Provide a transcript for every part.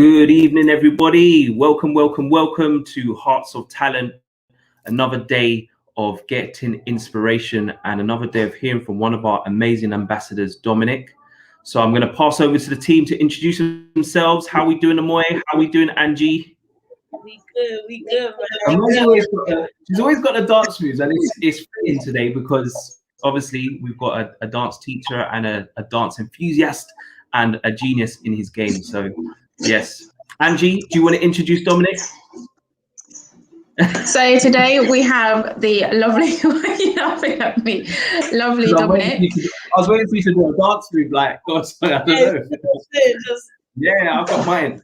Good evening, everybody. Welcome to Hearts of Talent. Another day of getting inspiration and another day of hearing from one of our amazing ambassadors, Dominic. So I'm going to pass over to the team to introduce themselves. How we doing, Amoy? How we doing, Angie? We good, man. She's always got the dance moves, and it's fitting today because obviously we've got a dance teacher and a dance enthusiast and a genius in his game. So yes. Angie, do you want to introduce Dominic? So today we have the lovely, why are you laughing at me? Lovely Dominic. I was waiting for you to do a dance move, like, God, sorry, I don't know. Yeah, I've got mine.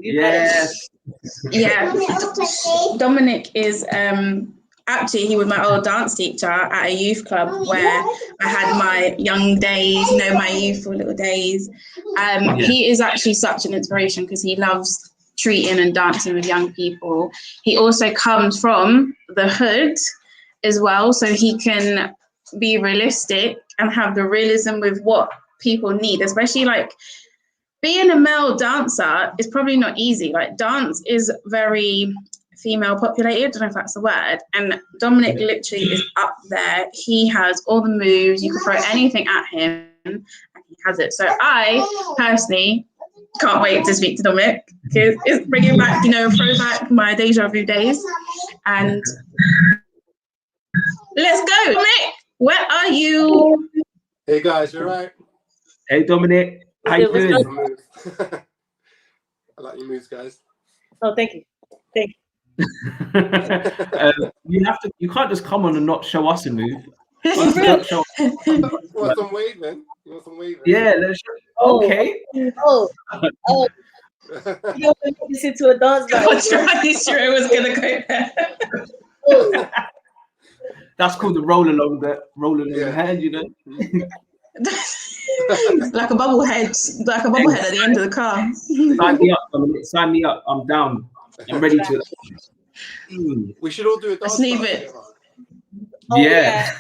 Yes. Yeah. Dominic is actually, he was my old dance teacher at a youth club where I had my young days, my youthful little days. He is actually such an inspiration because he loves treating and dancing with young people. He also comes from the hood as well, so he can be realistic and have the realism with what people need, especially like being a male dancer is probably not easy. Like dance is very female populated, I don't know if that's the word, and Dominic literally is up there. He has all the moves, you can throw anything at him and he has it. So I personally can't wait to speak to Dominic because it's bringing back, throwback my deja vu days. And let's go. Dominic, where are you? Hey guys, you alright? Hey Dominic, how you doing? I like your moves, guys. Oh, thank you. You can't just come on and not show us a move. You want some waving? Yeah, let's show. Okay. Oh. You don't listen to a dance I was pretty sure it was gonna go there. That's called the roll along the hand, like a bobblehead at the end of the car. Sign me up, Dominic. Sign me up. I'm down. I'm ready to. We should all do a dance. Let's leave it. Yeah.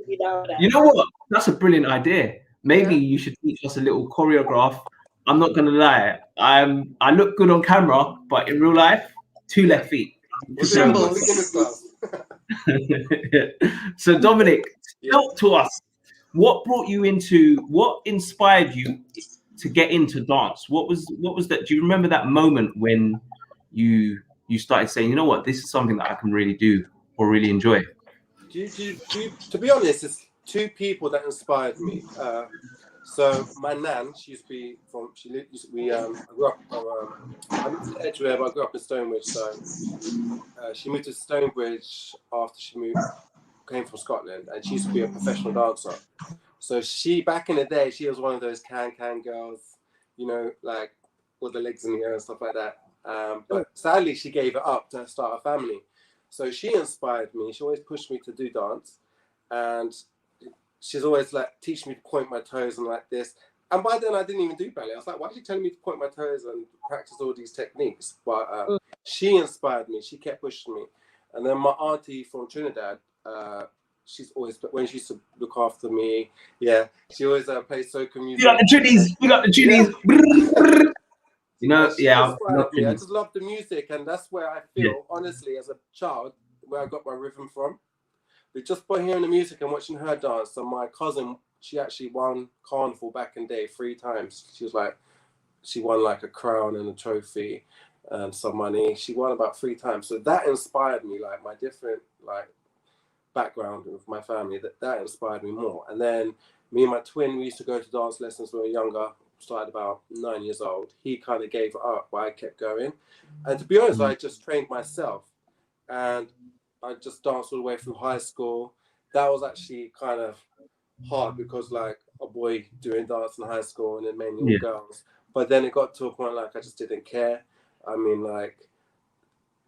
You know what? That's a brilliant idea. Maybe you should teach us a little choreograph. I'm not gonna lie. I look good on camera, but in real life, 2 left feet. So Dominic, talk to us. What inspired you to get into dance? What was that? Do you remember that moment when you started saying, you know what, this is something that I can really do or really enjoy? To be honest, it's 2 people that inspired me. So my nan, she used to be from. I grew up. I moved to Edgware, but I grew up in Stonebridge. So she moved to Stonebridge after she came from Scotland, and she used to be a professional dancer. So she, back in the day, she was one of those can girls, like with the legs in the air and stuff like that. But sadly, she gave it up to start a family. So she inspired me. She always pushed me to do dance, and she's always like teach me to point my toes and like this. And by then I didn't even do ballet. I was like, why is she telling me to point my toes and practice all these techniques? But she inspired me. She kept pushing me. And then my auntie from Trinidad, she's always, when she used to look after me, she always plays soca music. You got the Trinnies. I just love the music, and that's where I feel, honestly, as a child, where I got my rhythm from. But just by hearing the music and watching her dance, and my cousin, she actually won carnival back in the day 3 times. She won like a crown and a trophy and some money. She won about 3 times. So that inspired me, like my different background with my family, that inspired me more. And then me and my twin, we used to go to dance lessons when we were younger. Started about 9 years old. He kind of gave it up, but I kept going. And to be honest, I just trained myself, and I just danced all the way through high school. That was actually kind of hard because like a boy doing dance in high school and then mainly all girls. But then it got to a point like I just didn't care. I mean, like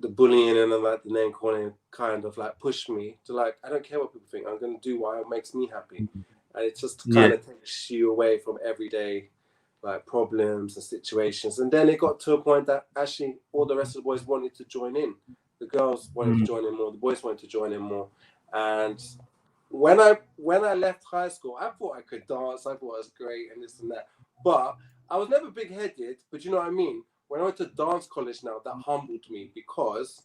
the bullying and like the name calling kind of like pushed me to like, I don't care what people think. I'm going to do what makes me happy. And it just kind of takes you away from everyday like problems and situations. And then it got to a point that actually all the rest of the boys wanted to join in. The girls wanted to join in more, the boys wanted to join in more. And when I left high school, I thought I could dance, I thought I was great and this and that. But I was never big-headed, but you know what I mean? When I went to dance college now, that humbled me because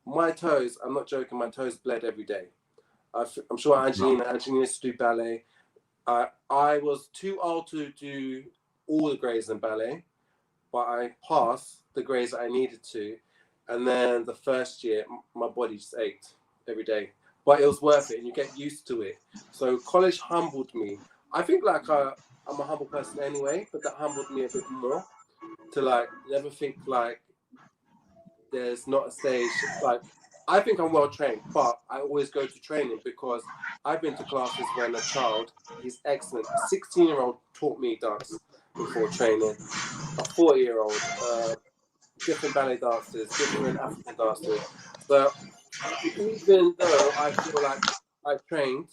my toes, I'm not joking, my toes bled every day. I'm sure Angelina used to do ballet. I was too old to do all the grades in ballet, but I passed the grades that I needed to. And then the first year, my body just ached every day. But it was worth it, and you get used to it. So college humbled me. I think like I'm a humble person anyway, but that humbled me a bit more to like never think like there's not a stage. Like I think I'm well trained, but I always go to training because I've been to classes when a child, he's excellent. A 16-year-old taught me dance before training. A 40-year-old, different ballet dancers, different African dancers. So even though I feel like I've trained,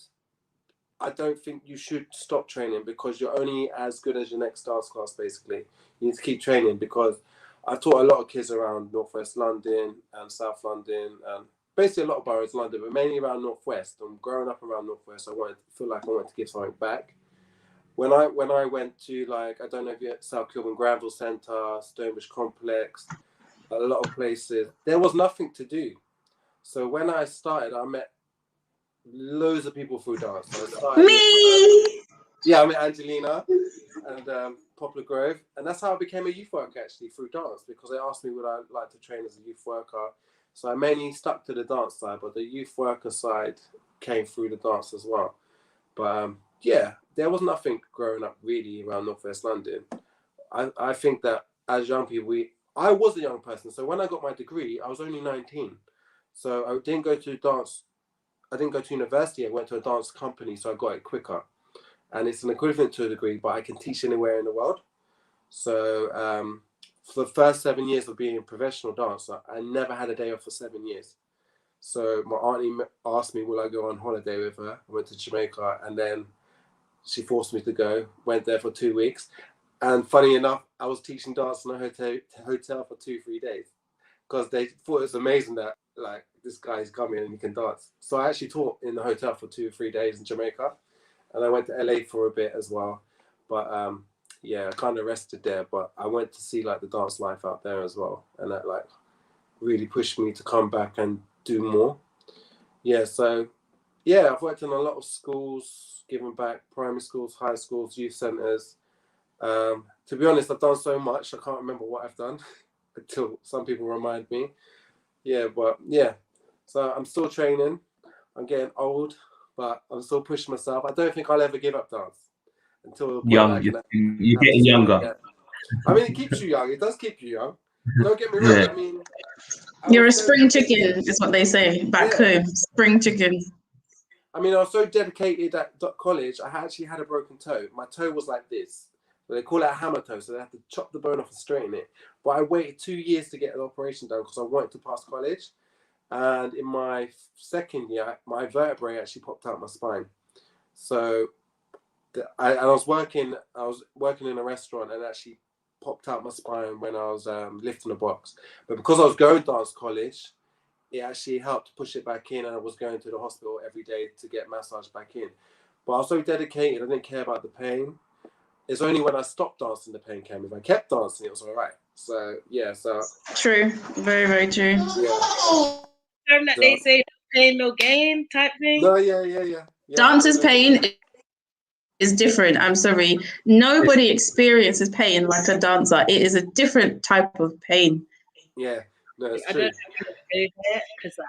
I don't think you should stop training because you're only as good as your next dance class, basically. You need to keep training because I taught a lot of kids around Northwest London and South London and basically a lot of boroughs in London, but mainly around Northwest. And growing up around Northwest, I feel like I wanted to give something back. When I went to, like, I don't know if you're at South Kilburn Granville Centre, Stonebridge Complex, a lot of places, there was nothing to do. So when I started, I met loads of people through dance. Me! I met Angelina and Poplar Grove. And that's how I became a youth worker, actually, through dance, because they asked me would I like to train as a youth worker. So I mainly stuck to the dance side, but the youth worker side came through the dance as well. But yeah, there was nothing growing up really around Northwest London. I think that as young people, I was a young person. So when I got my degree, I was only 19. So I didn't go to dance. I didn't go to university. I went to a dance company, so I got it quicker. And it's an equivalent to a degree, but I can teach anywhere in the world. So for the first 7 years of being a professional dancer, I never had a day off for 7 years. So my auntie asked me, will I go on holiday with her? I went to Jamaica, and then she forced me to go. Went there for 2 weeks. And funny enough, I was teaching dance in a hotel for 2-3 days because they thought it was amazing that like this guy's coming and he can dance. So I actually taught in the hotel for 2 or 3 days in Jamaica, and I went to LA for a bit as well. But yeah, I kind of rested there. But I went to see like the dance life out there as well, and that like really pushed me to come back and do more. Yeah, so yeah, I've worked in a lot of schools, giving back, primary schools, high schools, youth centres. To be honest, I've done so much, I can't remember what I've done until some people remind me. Yeah, but yeah, so I'm still training. I'm getting old, but I'm still pushing myself. I don't think I'll ever give up dance until young. You're getting younger. Yeah. I mean, it keeps you young. It does keep you young. Don't get me wrong. Yeah. I mean, You're a spring chicken, is what they say back home. Spring chicken. I mean, I was so dedicated at college. I actually had a broken toe. My toe was like this. They call it a hammer toe, so they have to chop the bone off and straighten it. But I waited 2 years to get an operation done because I wanted to pass college. And in my second year, my vertebrae actually popped out my spine. So I was working in a restaurant and actually popped out my spine when I was lifting a box. But because I was going to dance college, it actually helped push it back in, and I was going to the hospital every day to get massaged back in. But I was so dedicated, I didn't care about the pain. It's only when I stopped dancing the pain came. If I kept dancing, it was all right. So yeah, so true, very, very true. Yeah. That they say no pain, no gain type thing. No, yeah. Dancer's pain is different. I'm sorry, nobody experiences pain like a dancer. It is a different type of pain. Yeah, no, it's I true. don't know if go there because I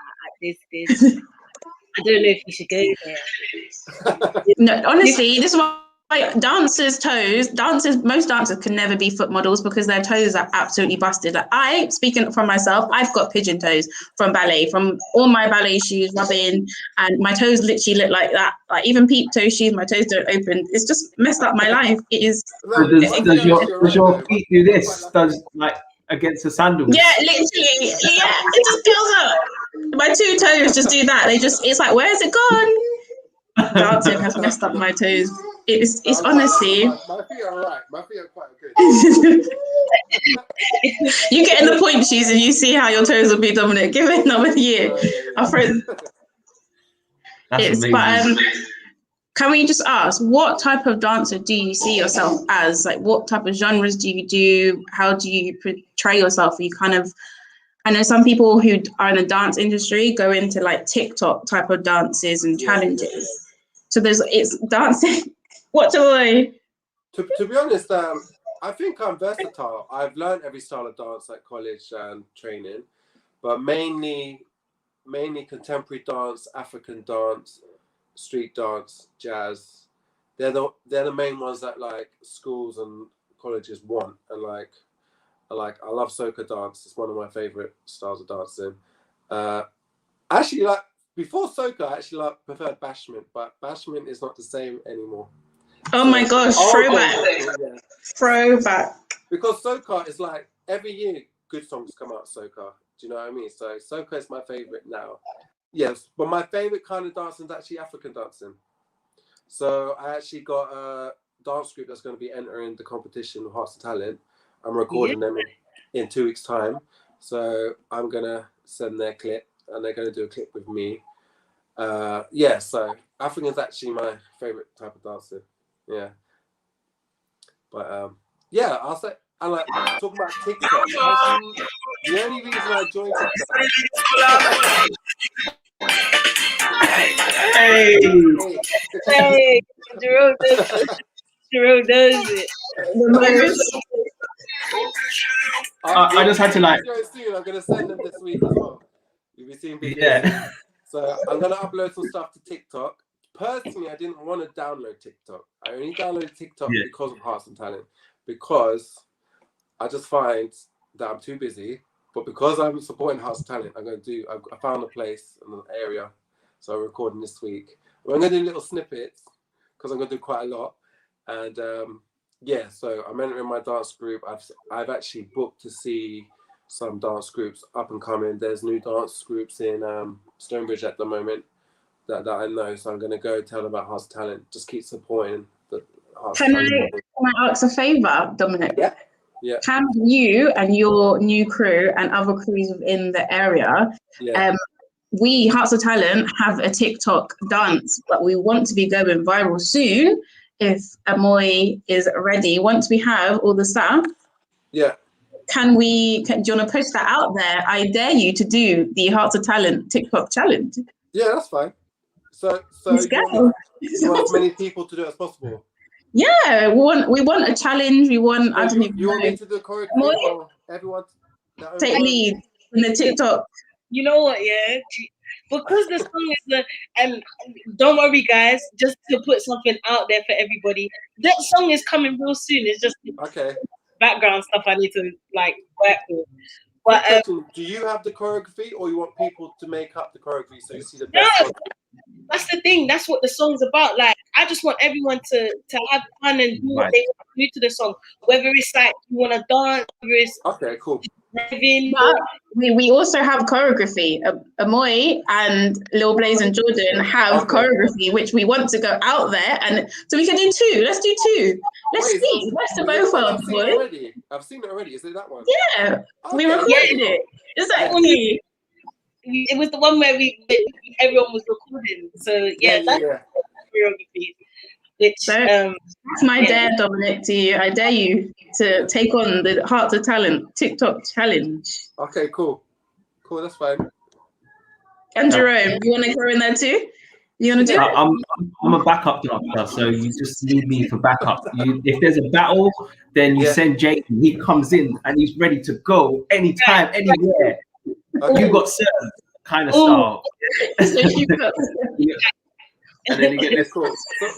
don't know if you should go there. No, honestly, this is why most dancers can never be foot models because their toes are absolutely busted. Like speaking from myself, I've got pigeon toes from ballet, from all my ballet shoes rubbing, and my toes literally look like that. Like even peep toe shoes, my toes don't open. It's just messed up my life. It is. Does your feet do this? Does like against the sandals? Yeah, literally. Yeah, it just feels up. My 2 toes just do that. It's like, where's it gone? Dancing has messed up my toes. It's honestly. My feet are alright. My feet are quite good. You get in the point shoes and you see how your toes will be, Dominic. Give it another year. Our friends. That's amazing. can we just ask, what type of dancer do you see yourself as? Like, what type of genres do you do? How do you portray yourself? Are you kind of, I know some people who are in the dance industry go into like TikTok type of dances and challenges. So it's dancing. What do I? To be honest, I think I'm versatile. I've learned every style of dance at college and training, but mainly contemporary dance, African dance, street dance, jazz. They're the main ones that like schools and colleges want. And like I love soca dance. It's one of my favorite styles of dancing. Actually, like before soca, I actually preferred bashment, but bashment is not the same anymore. Oh my gosh, throwback. Yeah. Throwback. Because soca is like every year good songs come out soca. Do you know what I mean? So soca is my favorite now. Yes, but my favorite kind of dancing is actually African dancing. So I actually got a dance group that's going to be entering the competition with Hearts of Talent. I'm recording them in 2 weeks' time. So I'm going to send their clip and they're going to do a clip with me. So African is actually my favorite type of dancing. Yeah. But I'll say, I like talking about TikTok. Actually, the only reason I joined TikTok. Hey, Jerome does it. I just had to like. Soon. I'm gonna send them this week as well. You'll be seeing videos. Yeah. So I'm gonna upload some stuff to TikTok. Personally, I didn't want to download TikTok. I only downloaded TikTok because of Hearts and Talent, because I just find that I'm too busy. But because I'm supporting Hearts and Talent, I found a place in an area, so I'm recording this week. I'm gonna do little snippets because I'm gonna do quite a lot, and so I'm entering my dance group. I've actually booked to see some dance groups up and coming. There's new dance groups in Stonebridge at the moment that I know, so I'm going to go tell them about Hearts of Talent. Just keep supporting the Hearts of Talent. Can I ask a favour, Dominic? Yeah. Can you and your new crew and other crews within the area, we, Hearts of Talent, have a TikTok dance, but we want to be going viral soon. If Amoy is ready, once we have all the stuff, do you want to post that out there? I dare you to do the Hearts of Talent TikTok challenge. Yeah, that's fine. So you want as many people to do it as possible? Yeah, we want a challenge. We want. So I don't even you want know. me to do choreography or everyone take lead in the TikTok? You know what? Yeah, because the song is and don't worry, guys. Just to put something out there for everybody, that song is coming real soon. It's just background stuff I need to like work with. But do you have the choreography, or you want people to make up the choreography so you see the best one? That's the thing. That's what the song's about. Like, I just want everyone to have fun and do what they want to do to the song. Whether it's like you want to dance, whether it's cool. But we also have choreography. Amoy and Lil Blaze and Jordan have choreography, which we want to go out there, and so we can do two. Let's do two. Let's see. Let's do both of them. I've seen it already. Is it that one? Yeah, we recorded it. Exactly. It was the one where everyone was recording. So that's choreography. That's my dare, Dominic, to you. I dare you to take on the Hearts of Talent TikTok challenge. Okay, cool, that's fine. And Jerome, you want to go in there too? You want to do it? I'm a backup dancer, so you just need me for backup. If there's a battle, then you send Jake, and he comes in and he's ready to go anytime, anywhere. You got certain kind of style. And then you get this call. So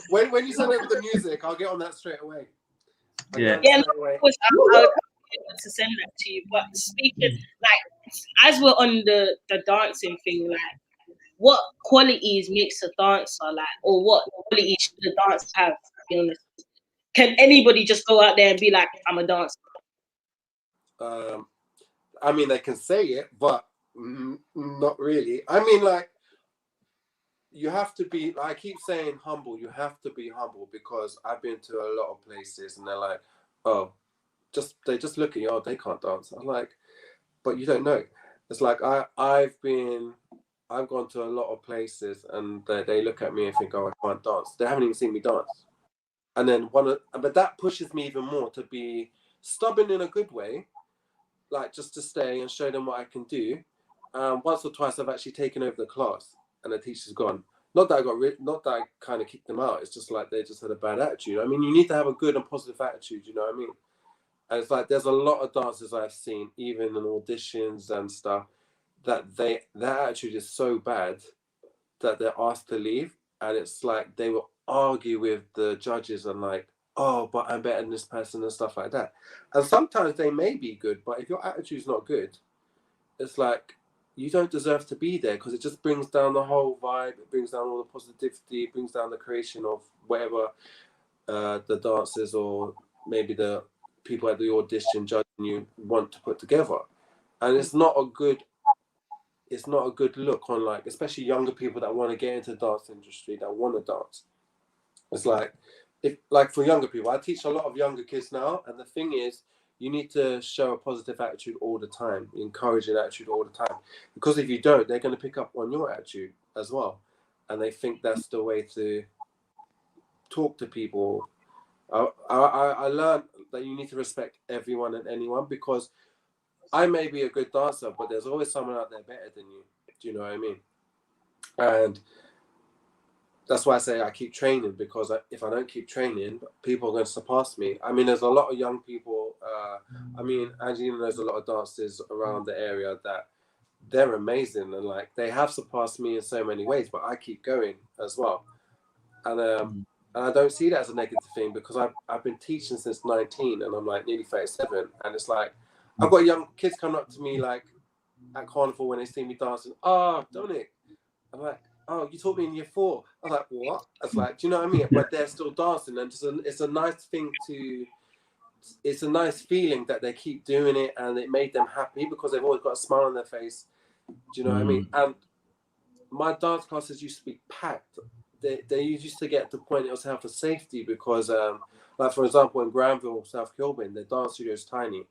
when you send it with the music, I'll get on that straight away. Of course, I'll to send that to you. But speaking, like, as we're on the dancing thing, like, what qualities makes a dancer, like, or what qualities should a dancer have? To be honest, can anybody just go out there and be like, I'm a dancer? I mean, they can say it, but not really. I mean, like, you have to be, like I keep saying, humble. You have to be humble, because I've been to a lot of places and they're like, they just look at you, they can't dance. I'm like, but you don't know. It's like I've been I've gone to a lot of places and they look at me and think, oh, I can't dance. They haven't even seen me dance. And then but that pushes me even more to be stubborn in a good way, like just to stay and show them what I can do. Once or twice I've actually taken over the class and the teacher's gone. Not that I kind of kicked them out. It's just like they just had a bad attitude. I mean, you need to have a good and positive attitude, you know what I mean? And it's like there's a lot of dancers I've seen, even in auditions and stuff, that their attitude is so bad that they're asked to leave, and it's like they will argue with the judges and like, oh, but I'm better than this person and stuff like that. And sometimes they may be good, but if your attitude's not good, it's like you don't deserve to be there, because it just brings down the whole vibe. It brings down all the positivity. It brings down the creation of whatever the dancers or maybe the people at the audition judging you want to put together. And it's not a good look on, like, especially younger people that want to get into the dance industry, that want to dance. It's like, for younger people, I teach a lot of younger kids now, and the thing is, you need to show a positive attitude all the time, encouraging attitude all the time, because if you don't, they're going to pick up on your attitude as well, and they think that's the way to talk to people. I learned that you need to respect everyone and anyone, because I may be a good dancer, but there's always someone out there better than you. Do you know what I mean? And that's why I say I keep training, because if I don't keep training, people are going to surpass me. I mean, there's a lot of young people. I mean, Angelina knows a lot of dancers around the area that they're amazing, and like they have surpassed me in so many ways, but I keep going as well. And I don't see that as a negative thing, because I've been teaching since 19, and I'm like nearly 37, and it's like I've got young kids coming up to me like at carnival when they see me dancing. Oh, Dominic. I'm like, oh, you taught me in year 4. I was like, what? I was like, do you know what I mean? But they're still dancing, and it's a nice thing it's a nice feeling that they keep doing it, and it made them happy because they've always got a smile on their face. Do you know what I mean? And my dance classes used to be packed. They used to get to the point it was health and safety, because, like, for example, in Granville, South Kilburn, the dance studio is tiny.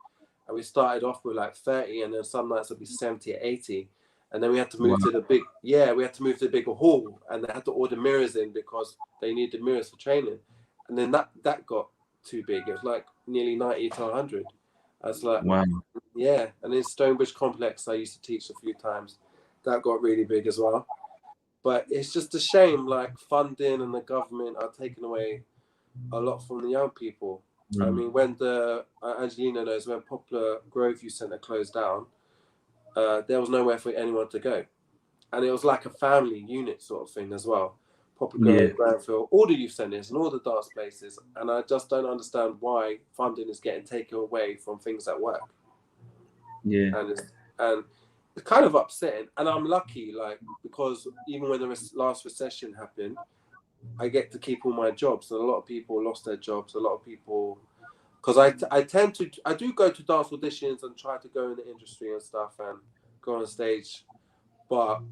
And we started off with like 30, and then some nights it'll be 70 or 80. And then we had to move to the bigger hall, and they had to order mirrors in because they needed mirrors for training. And then that got too big. It was like nearly 90 to 100. I was like, wow. Yeah. And in Stonebridge Complex, I used to teach a few times. That got really big as well. But it's just a shame, like funding and the government are taking away a lot from the young people. I mean, when Angelina knows, when Poplar Grove Youth Centre closed down, there was nowhere for anyone to go. And it was like a family unit sort of thing as well. Poplar Grove, Granville, all the youth centres and all the dance places. And I just don't understand why funding is getting taken away from things that work. Yeah. And it's kind of upsetting. And I'm lucky, like, because even when the last recession happened, I get to keep all my jobs, and a lot of people lost their jobs. A lot of people, because I do go to dance auditions and try to go in the industry and stuff and go on stage, but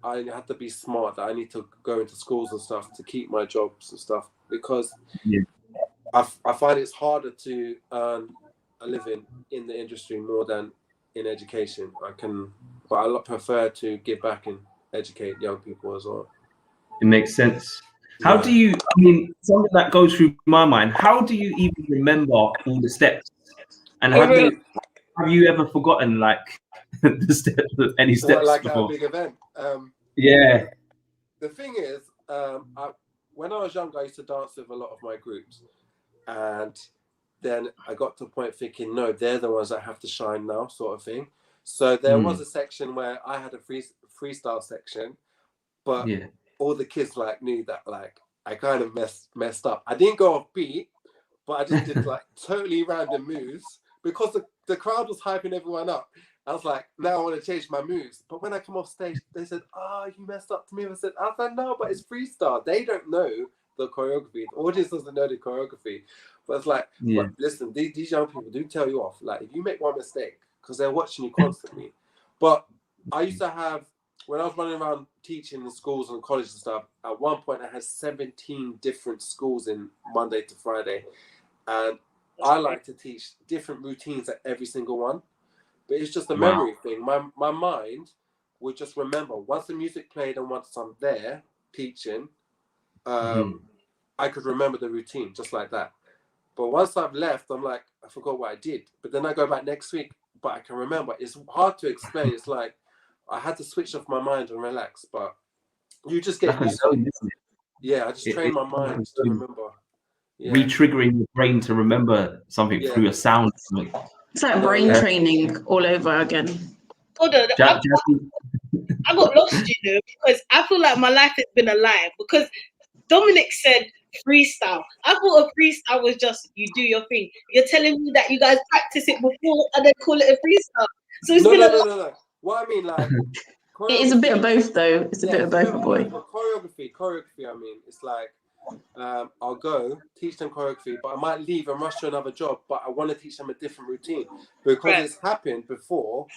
I have to be smart. I need to go into schools and stuff to keep my jobs and stuff, because I find it's harder to earn a living in the industry more than in education. But I prefer to give back and educate young people as well. It makes sense. How do you, I mean, something that goes through my mind, how do you even remember all the steps? And have you ever forgotten, like, the steps, any steps like before? At a big event? Yeah. The thing is, when I was younger, I used to dance with a lot of my groups. And then I got to a point thinking, no, they're the ones that have to shine now, sort of thing. So there was a section where I had a freestyle section, but all the kids like knew that like I kind of messed up. I didn't go off beat, but I just did like totally random moves because the crowd was hyping everyone up. I was like, now I want to change my moves. But when I come off stage, they said, oh, you messed up to me. I was like, no, but it's freestyle. They don't know the choreography. The audience doesn't know the choreography. But it's like, well, listen, these young people do tell you off. Like, if you make one mistake, because they're watching you constantly. But I used to have, when I was running around teaching in schools and colleges and stuff, at one point I had 17 different schools in Monday to Friday. And I like to teach different routines at every single one. But it's just a memory thing. My mind, would just remember once the music played and once I'm there teaching, I could remember the routine just like that. But once I've left, I'm like, I forgot what I did. But then I go back next week, but I can remember. It's hard to explain. It's like I had to switch off my mind and relax. But you just get used to it. Yeah, I just train my mind to remember. Yeah. Re-triggering your brain to remember something through a sound. It's like brain training all over again. Hold on, I got lost, you know, because I feel like my life has been a lie. Because Dominic said freestyle. I thought a freestyle was just you do your thing. You're telling me that you guys practice it before and then call it a freestyle. So it's no. What I mean, like, it is a bit of both, though. It's a bit of both, boy. Choreography. I mean, it's like I'll go teach them choreography, but I might leave and rush to another job. But I want to teach them a different routine because it's happened before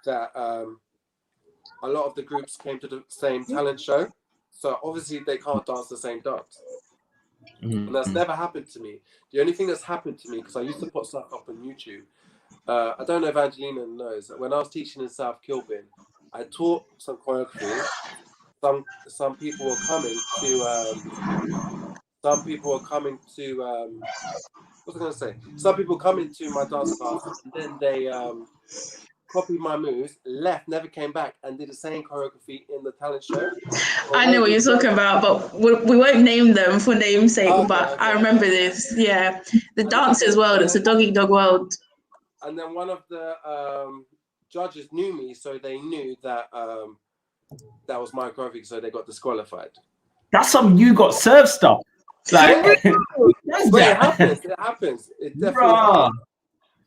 that a lot of the groups came to the same talent show. So obviously they can't dance the same dance. And that's never happened to me. The only thing that's happened to me, because I used to put stuff up on YouTube, I don't know if Angelina knows, when I was teaching in South Kilburn, I taught some choreography. Some people were coming to some people coming to my dance class, and then they copied my moves, left, never came back, and did the same choreography in the talent show. I know what you're talking about, but we won't name them for name's sake. Okay. I remember this. Yeah, the dancers world. It's a dog-eat-dog world. And then one of the judges knew me, so they knew that that was my choreography, so they got disqualified. That's some you got served stuff. Like, it happens. It definitely happens.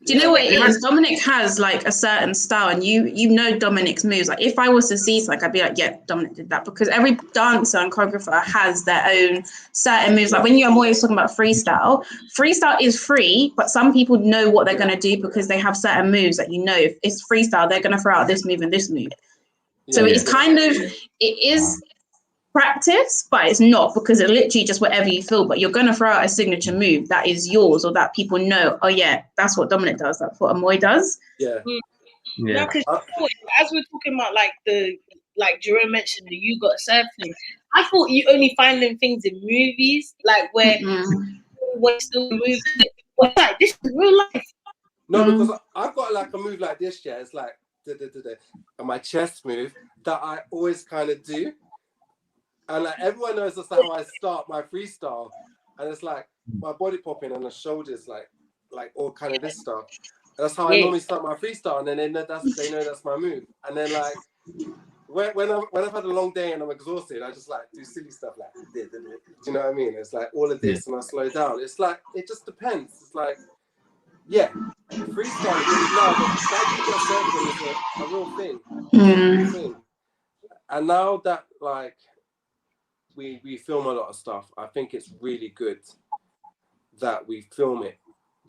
Do you know what it is? Dominic has like a certain style, and you know Dominic's moves. Like if I was to see like, I'd be like, yeah, Dominic did that, because every dancer and choreographer has their own certain moves. Like when I'm always talking about freestyle. Freestyle is free, but some people know what they're gonna do because they have certain moves that you know. If it's freestyle, they're gonna throw out this move and this move. So it's kind of it is practice, but it's not, because it's literally just whatever you feel, but you're going to throw out a signature move that is yours, or that people know, oh yeah, that's what Dominic does, that's what Amoy does. No, because as we're talking about like Jerome mentioned, the you got surf thing, I thought you only find them things in movies, like where still moves, like this is real life. No, because I've got like a move like this, it's like and my chest move that I always kind of do. And like everyone knows that's how I start my freestyle, and it's like my body popping and the shoulders, like all kind of this stuff. And that's how I normally start my freestyle, and then they know that's my move. And then like when I've had a long day and I'm exhausted, I just like do silly stuff like do you know what I mean? It's like all of this, and I slow down. It's like it just depends. It's like freestyle is a real thing. And now that like we film a lot of stuff, I think it's really good that we film it.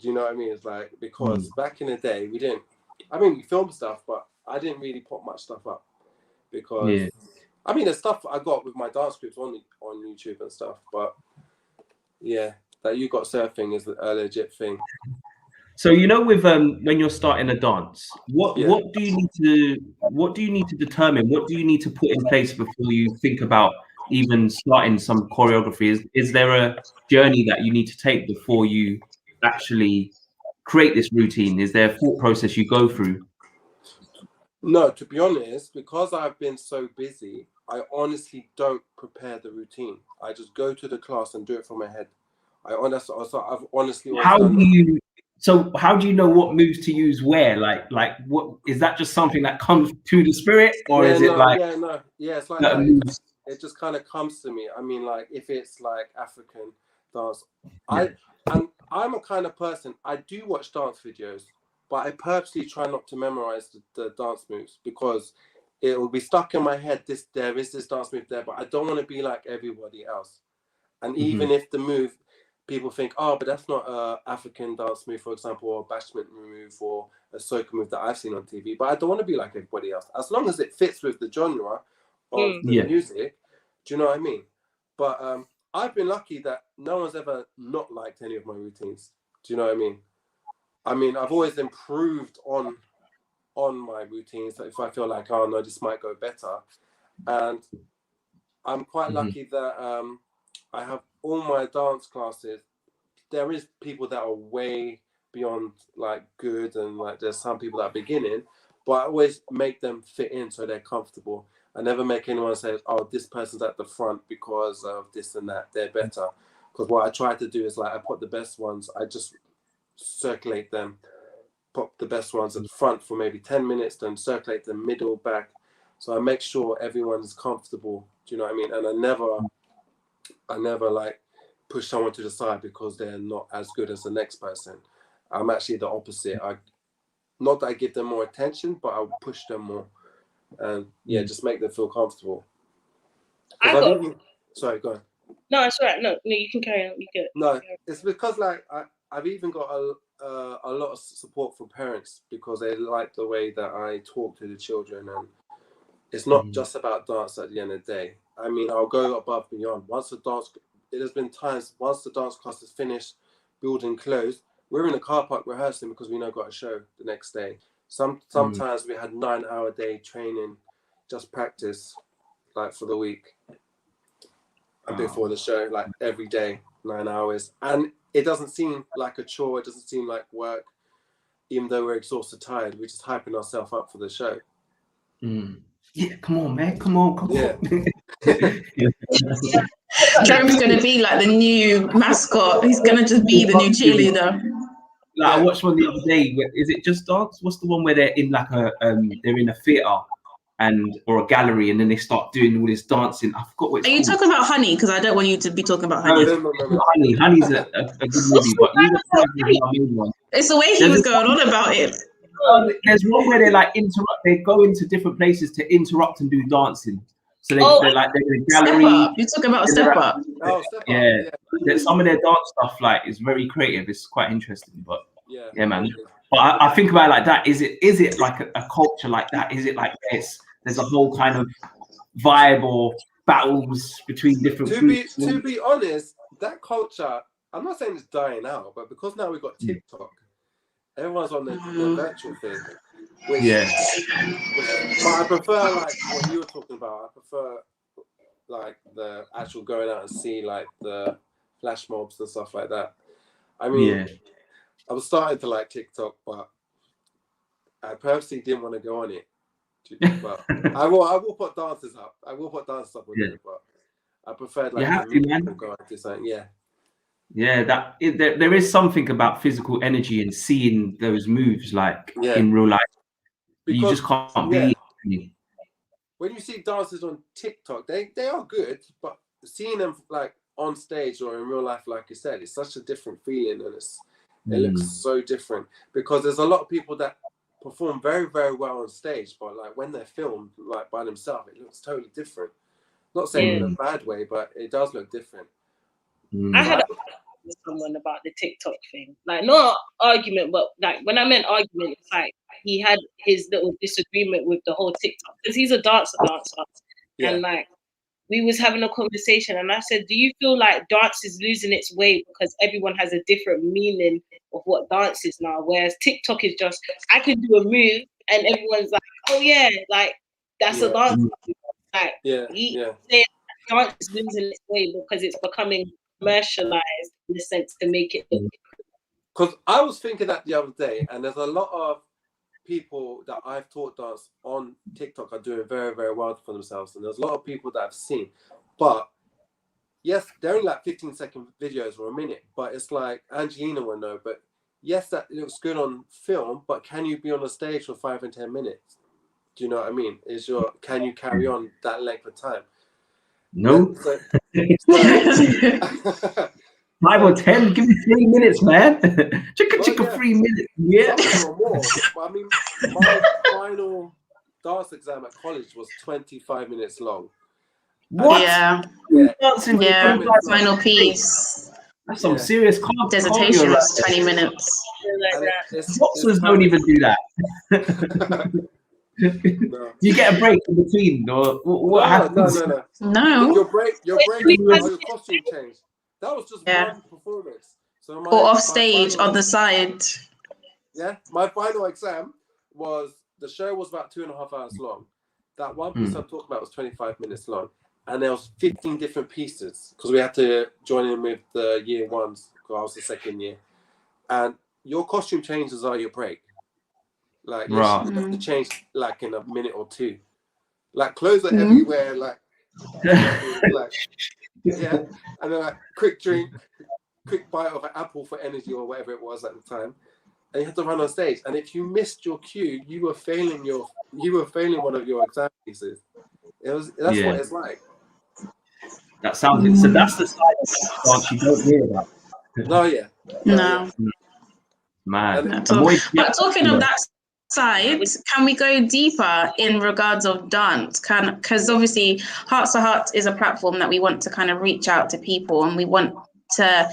Do you know what I mean? It's like, because back in the day we filmed stuff, but I didn't really put much stuff up because I mean, the stuff I got with my dance groups on YouTube and stuff, but that you got surfing is a legit thing. So you know, with when you're starting a dance, what do you need to determine? What do you need to put in place before you think about even starting some choreography? Is there a journey that you need to take before you actually create this routine? Is there a thought process you go through? No, to be honest, because I've been so busy, I honestly don't prepare the routine. I just go to the class and do it from my head. I've honestly how do you know what moves to use where? Like what is that? Just something that comes to the spirit, or is it it's like that. It just kind of comes to me. I mean, like if it's like African dance, I'm a kind of person, I do watch dance videos, but I purposely try not to memorize the dance moves, because it will be stuck in my head. There is this dance move there, but I don't want to be like everybody else. And even if the move, people think, oh, but that's not an African dance move, for example, or a bashment move, or a soca move that I've seen on TV. But I don't want to be like everybody else, as long as it fits with the genre of the music. Do you know what I mean? But I've been lucky that no one's ever not liked any of my routines. Do you know what I mean? I mean, I've always improved on on my routines if I feel like, oh no, this might go better. And I'm quite lucky that I have all my dance classes. There is people that are way beyond like good, and like there's some people that are beginning, but I always make them fit in so they're comfortable. I never make anyone say, oh, this person's at the front because of this and that, they're better. Because what I try to do is like I put the best ones, I just circulate them, put the best ones at the front for maybe 10 minutes, then circulate them middle, back. So I make sure everyone is comfortable. Do you know what I mean? And I never like push someone to the side because they're not as good as the next person. I'm actually the opposite. Not that I give them more attention, but I push them more. And just make them feel comfortable. Sorry, go on. No, it's all right. No, you can carry on. You get. No, it's because like I've even got a lot of support from parents because they like the way that I talk to the children, and it's not just about dance at the end of the day. I mean, I'll go above and beyond. There's been times once the dance class is finished, building closed, we're in the car park rehearsing because we know got a show the next day. Sometimes we had 9-hour day training, just practice, like for the week. And before the show, like every day, 9 hours. And it doesn't seem like a chore, it doesn't seem like work, even though we're exhausted, tired, we're just hyping ourselves up for the show. Yeah, come on, man, come on. Joe's gonna be like the new mascot. He's gonna just be the new cheerleader. Like I watched one the other day. Is it Just Dance? What's the one where they're in like they're in a theater or a gallery, and then they start doing all this dancing? I forgot what it's called. Are you talking about Honey? Because I don't want you to be talking about Honey. No. Honey's a good movie, but it's the way he was going on about it. There's one where they like they go into different places to interrupt and do dancing. So they're in a gallery. You're talking about Step Up. Yeah. Some of their dance stuff like is very creative. It's quite interesting, but yeah, man. But I think about it like that. Is it like a culture like that? Is it like there's a whole kind of vibe or battles between different groups? To be honest, that culture, I'm not saying it's dying out, but because now we've got TikTok, everyone's on the virtual thing. But I prefer like what you were talking about. I prefer like the actual going out and see like the flash mobs and stuff like that. I mean, I was starting to like TikTok, but I purposely didn't want to go on it. But I will put dances up. I will put dances up on it, but I prefer like people go into something. Yeah, there is something about physical energy and seeing those moves like in real life. Because, you just can't be. When you see dancers on TikTok, they are good, but seeing them like on stage or in real life, like you said, it's such a different feeling, and it looks so different because there's a lot of people that perform very, very well on stage, but like when they're filmed like by themselves, it looks totally different. Not saying in a bad way, but it does look different. I had with someone about the TikTok thing, like not argument, but like when I meant argument, it's like he had his little disagreement with the whole TikTok because he's a dancer, and like we was having a conversation, and I said, do you feel like dance is losing its way because everyone has a different meaning of what dance is now, whereas TikTok is just I can do a move and everyone's like, oh yeah, like that's a dance. Like saying dance is losing its way because it's becoming commercialized in the sense to make it look. Because I was thinking that the other day, and there's a lot of people that I've taught dance on TikTok are doing very, very well for themselves, and there's a lot of people that I've seen, but yes, they're only like 15-second videos or a minute, but it's like Angelina will know, but yes, that looks good on film, but can you be on the stage for 5 and 10 minutes? Do you know what I mean? Can you carry on that length of time? No. 5 or 10, give me 3 minutes, man. Chicka 3 minutes. Yeah. Or more. I mean, my final dance exam at college was 25 minutes long. What? Yeah. Final piece. That's some serious dissertation was 20 minutes. Boxers don't even do that. No. You get a break in between, or what happens? No. Your break is your costume change. That was just one performance. So or off stage on the side. Yeah, my final exam was the show was about 2.5 hours long. That one piece I'm talking about was 25 minutes long, and there was 15 different pieces because we had to join in with the year ones because I was the second year, and your costume changes are your break. Like you have to change like in a minute or two. Like clothes are everywhere. Like yeah, and then like quick drink, quick bite of an apple for energy or whatever it was at the time, and you had to run on stage. And if you missed your cue, you were failing one of your exam pieces. That's what it's like. That sounds so. That's the side of dance you don't hear about. No. Man. But talking of that side, can we go deeper in regards of dance? Because obviously Hearts to Hearts is a platform that we want to kind of reach out to people, and we want to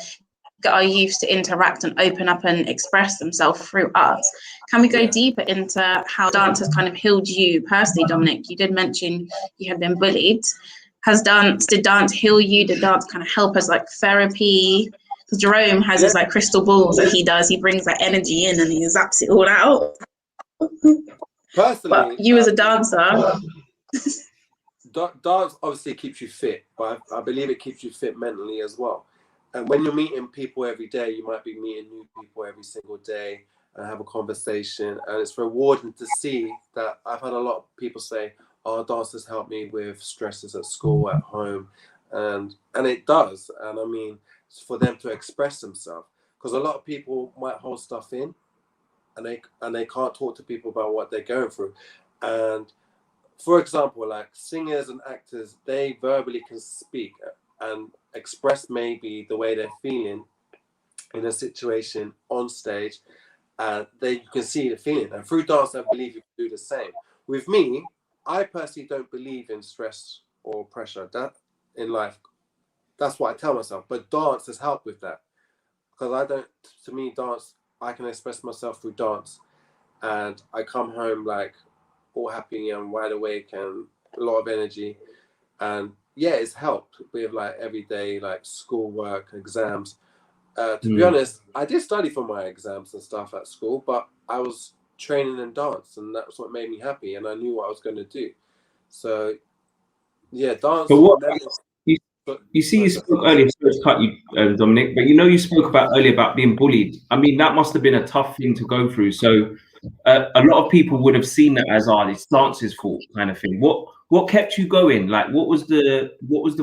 get our youth to interact and open up and express themselves through art. Can we go deeper into how dance has kind of healed you personally, Dominic? You did mention you had been bullied. Did dance heal you? Did dance kind of help as like therapy? Because Jerome has his like crystal balls that he does. He brings that energy in and he zaps it all out. Personally, but you as a dancer, dance obviously keeps you fit, but I believe it keeps you fit mentally as well. And when you're meeting people every day, you might be meeting new people every single day and have a conversation. And it's rewarding to see that. I've had a lot of people say, "Oh, dance has helped me with stresses at school, at home," and it does. And I mean, it's for them to express themselves, because a lot of people might hold stuff in, and they can't talk to people about what they're going through. And for example, like singers and actors, they verbally can speak and express maybe the way they're feeling in a situation on stage, and you can see the feeling. And through dance, I believe you can do the same. With me, I personally don't believe in stress or pressure that in life. That's what I tell myself. But dance has helped with that, because to me, dance, I can express myself through dance, and I come home like all happy and wide awake and a lot of energy. And yeah, it's helped with like everyday like schoolwork, exams. To be honest, I did study for my exams and stuff at school, but I was training in dance, and that's what made me happy, and I knew what I was going to do. So yeah, dance. But what you see, you spoke earlier, sorry to cut you, Dominic, but you spoke about earlier about being bullied. I mean, that must have been a tough thing to go through. So a lot of people would have seen that as it's dance's fault kind of thing. What kept you going? Like, what was the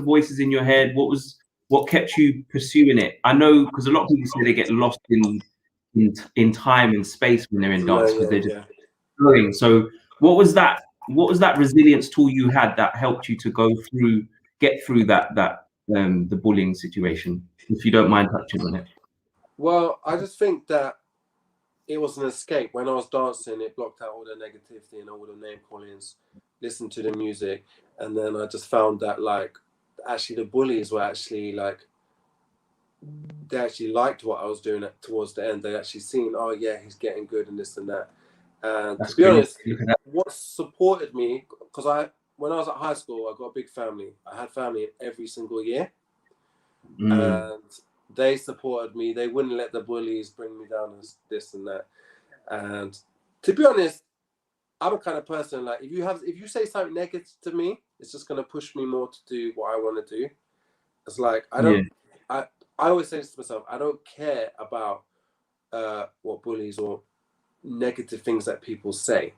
voices in your head? What kept you pursuing it? I know, because a lot of people say they get lost in time and space when they're in dance, because they're just going. So what was that resilience tool you had that helped you to get through that the bullying situation, if you don't mind touching on it? Well, I just think that it was an escape. When I was dancing, it blocked out all the negativity and all the name callings, listened to the music, and then I just found that like actually the bullies were actually like, they actually liked what I was doing towards the end. They actually seen, oh yeah, he's getting good and this and that. And to be honest, what supported me, because when I was at high school, I got a big family. I had family in every single year, and they supported me. They wouldn't let the bullies bring me down as this and that. And to be honest, I'm a kind of person, like if you say something negative to me, it's just gonna push me more to do what I want to do. It's like I always say this to myself, I don't care about what bullies or negative things that people say,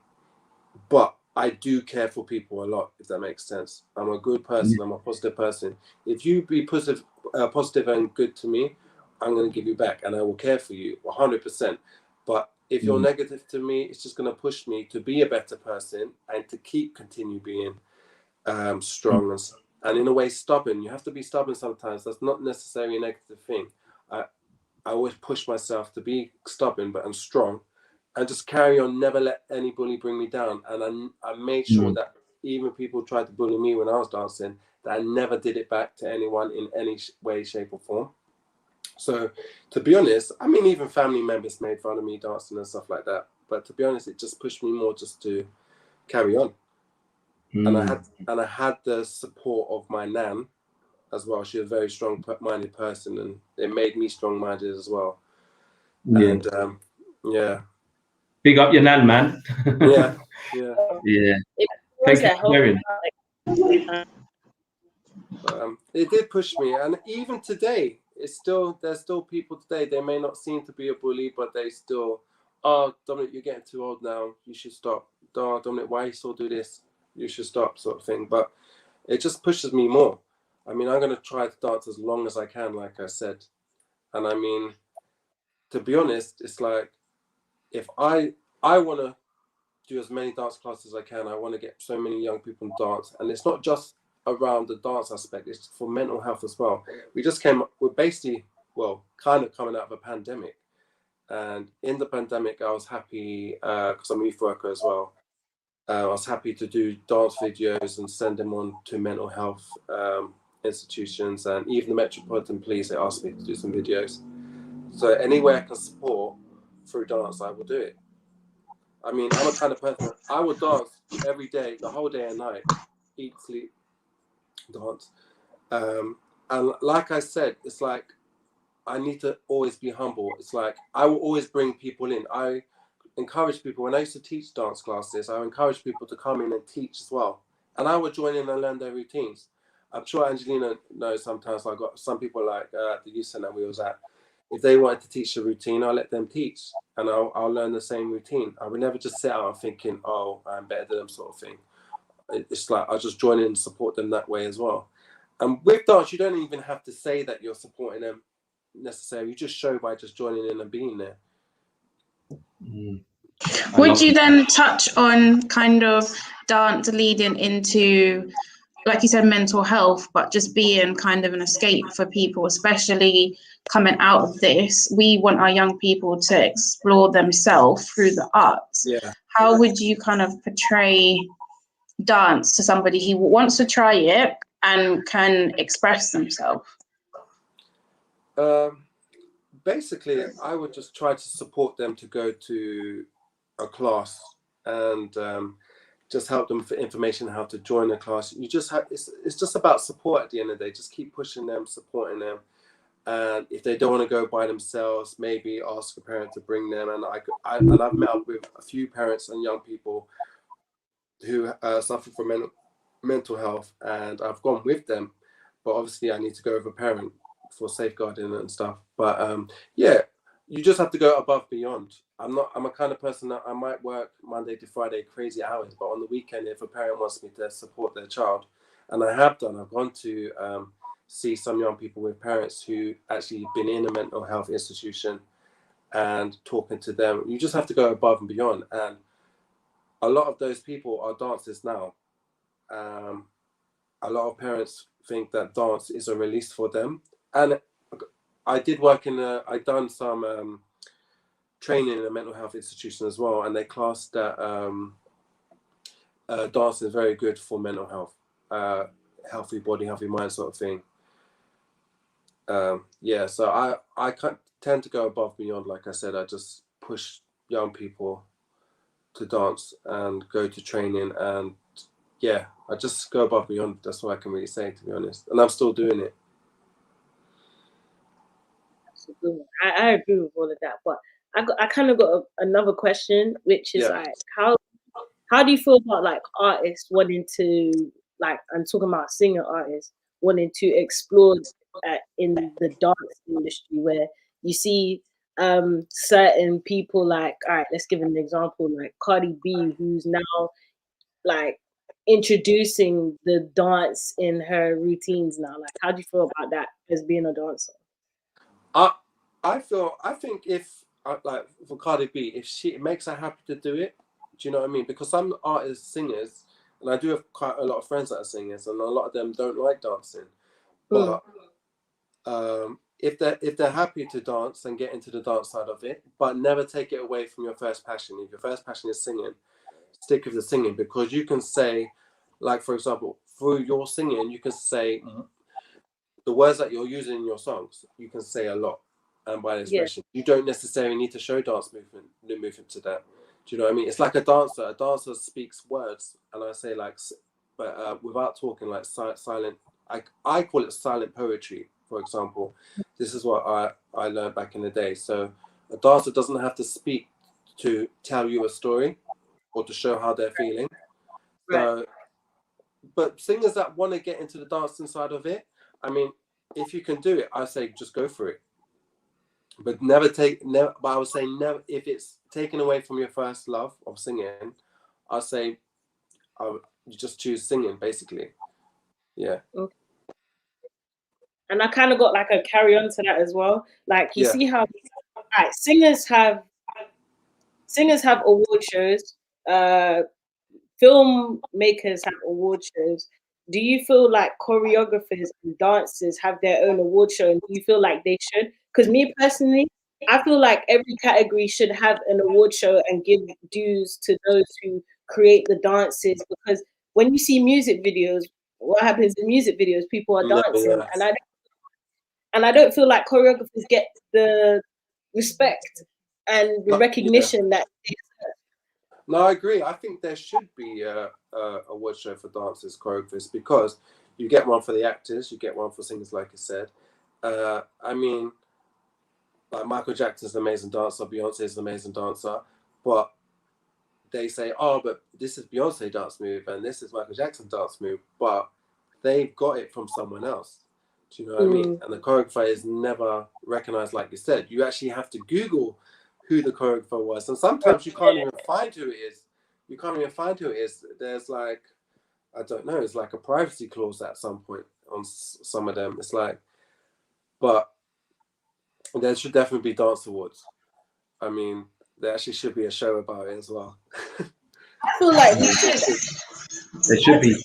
but I do care for people a lot, if that makes sense. I'm a good person. I'm a positive person. If you be positive and good to me, I'm going to give you back, and I will care for you 100%. But if you're negative to me, it's just going to push me to be a better person and to continue being strong and in a way stubborn. You have to be stubborn sometimes. That's not necessarily a negative thing. I always push myself to be stubborn but I'm strong, and just carry on, never let any bully bring me down. And I made sure that even people tried to bully me when I was dancing, that I never did it back to anyone in any way, shape or form. So to be honest, I mean, even family members made fun of me dancing and stuff like that. But to be honest, it just pushed me more just to carry on. And I had the support of my nan as well. She was a very strong-minded person, and it made me strong-minded as well. And Big up your nan, man. Yeah, yeah. Yeah. It Thank was you a for sharing. It did push me, and even today, there's still people today. They may not seem to be a bully, but they still, oh, Dominic, you're getting too old now. You should stop. Oh, Dominic, why you still do this? You should stop, sort of thing. But it just pushes me more. I mean, I'm gonna try to dance as long as I can, like I said. And I mean, to be honest, it's like if I want to do as many dance classes as I can. I want to get so many young people in dance, and it's not just around the dance aspect. It's for mental health as well. We're basically, well, kind of coming out of a pandemic, and in the pandemic, I was happy because I'm a youth worker as well. I was happy to do dance videos and send them on to mental health institutions, and even the Metropolitan Police. They asked me to do some videos. So any way I can support through dance, I will do it. I mean, I'm a kind of person, I would dance every day, the whole day and night, eat, sleep, dance. And like I said, it's like, I need to always be humble. It's like, I will always bring people in. I encourage people, when I used to teach dance classes, I encourage people to come in and teach as well. And I would join in and learn their routines. I'm sure Angelina knows sometimes, I got some people like the youth center we was at, if they wanted to teach a routine, I'll let them teach, and I'll learn the same routine. I would never just sit out thinking, oh, I'm better than them, sort of thing. It's like I just join in and support them that way as well. And with dance, you don't even have to say that you're supporting them necessarily. You just show by just joining in and being there. Would you then touch on kind of dance leading into, like you said, mental health, but just being kind of an escape for people, especially coming out of this? We want our young people to explore themselves through the arts. Yeah. How would you kind of portray dance to somebody who wants to try it and can express themselves? Basically, I would just try to support them to go to a class and just help them for information how to join a class. You just have it's just about support at the end of the day. Just keep pushing them, supporting them, and if they don't want to go by themselves, maybe ask a parent to bring them. And I've met up with a few parents and young people who suffer from mental health, and I've gone with them, but obviously I need to go with a parent for safeguarding and stuff. But yeah, you just have to go above and beyond. I'm a kind of person that I might work Monday to Friday crazy hours, but on the weekend, if a parent wants me to support their child, and I have done, I've gone to see some young people with parents who actually been in a mental health institution and talking to them. You just have to go above and beyond, and a lot of those people are dancers now. A lot of parents think that dance is a release for them, and I did work I done some training in a mental health institution as well, and they classed that dance is very good for mental health, healthy body, healthy mind, sort of thing. Yeah, so I tend to go above and beyond. Like I said, I just push young people to dance and go to training, and yeah, I just go above and beyond. That's what I can really say, to be honest, and I'm still doing it. I agree with all of that, but I kind of got another question, which is like, how do you feel about like artists wanting to, like, I'm talking about singer artists wanting to explore in the dance industry, where you see certain people, like, all right, let's give an example, like Cardi B, who's now like introducing the dance in her routines now. Like, how do you feel about that as being a dancer? I think if like for Cardi B, if it makes her happy to do it, do you know what I mean? Because some artists, singers, and I do have quite a lot of friends that are singers, and a lot of them don't like dancing. But if they're happy to dance and get into the dance side of it, but never take it away from your first passion. If your first passion is singing, stick with the singing, because you can say, like, for example, through your singing, you can say the words that you're using in your songs, you can say a lot. And by expression, you don't necessarily need to show dance movement to that. Do you know what I mean? It's like a dancer. A dancer speaks words, and I say like, but without talking, like silent. I call it silent poetry, for example. This is what I learned back in the day. So a dancer doesn't have to speak to tell you a story or to show how they're feeling. So, but singers that want to get into the dancing side of it, I mean, if you can do it, I say just go for it. But but I would say never, if it's taken away from your first love of singing, I say you just choose singing, basically. Yeah. Okay. And I kind of got like a carry on to that as well. Like you see how singers have award shows, filmmakers have award shows. Do you feel like choreographers and dancers have their own award show, and do you feel like they should? Because me personally, I feel like every category should have an award show and give dues to those who create the dances, because when you see music videos, what happens in music videos, people are dancing, and I don't feel like choreographers get the respect and the recognition that they deserve. No, I agree. I think there should be a award show for dancers, choreographers, because you get one for the actors, you get one for singers, like I said. I mean, like Michael Jackson's an amazing dancer, Beyonce's an amazing dancer, but they say, oh, but this is Beyonce dance move and this is Michael Jackson dance move, but they've got it from someone else. Do you know what I mean? And the choreographer is never recognized, like you said. You actually have to Google who the choreographer was, and sometimes you can't even find who it is. There's like, I don't know, it's like a privacy clause at some point on some of them. It's like, but there should definitely be dance awards. I mean, there actually should be a show about it as well. I feel like we should. There should be.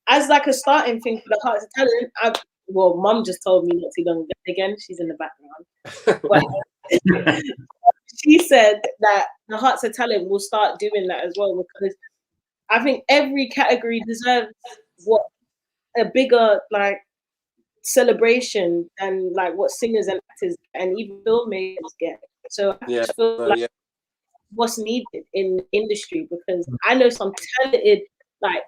As like a starting thing for the Hearts of Talent, Mum just told me not too long ago, again, she's in the background. But she said that the Hearts of Talent will start doing that as well, because I think every category deserves a bigger like celebration than like what singers and actors and even filmmakers get. So I just feel like what's needed in the industry, because I know some talented, like